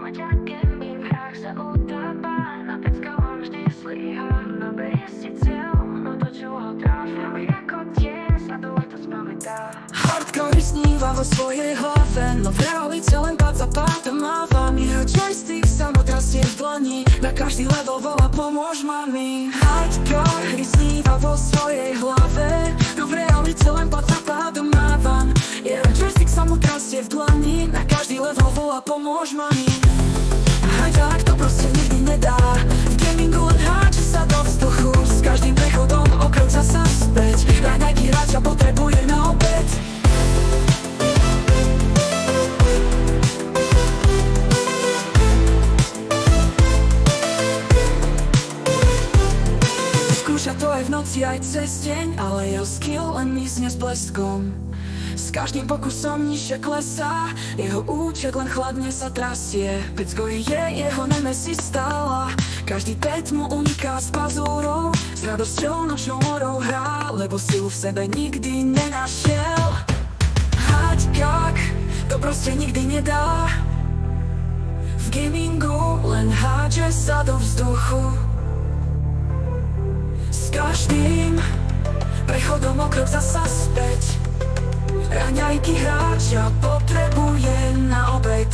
Maťakem v hrách sa utápa, na peckovom vždy slíha. Dobre je si cieľ, no to čo ho tráfa. Ako tiež sa to leto spamätá. Hardcore sníva vo svojej hlave, no v realite len pád za pádom mávam. Jeho joystick sa mu trasie v dlani, na každý level volá pomôž mami. Hardcore sníva vo svojej hlave, no v realite len pád za pádom mávam. Jeho joystick sa mu trasie v dlani, na každý level volá pomôž mami. Aj tak to proste nikdy nedá, v gamingu len háče sa do vzduchu, s každým prechodom o krok zasa späť. Raňajky hráča potrebuje na obed. Skúša to aj v noci, aj cez deň, ale jeho skill len mizne s bleskom. S každým pokusom nižšie klesá, jeho účet len chladne sa trasie. Pecko je jeho nemesis stála, každý pet mu uniká z pazúrov. S radosťou nočnou morou hrá, lebo silu v sebe nikdy nenašiel. Haťkák to proste nikdy nedá, v gamingu len hádže sa do vzduchu. S každým prechodom o krok zasa späť. Raňajky hráča potrebuje na obed.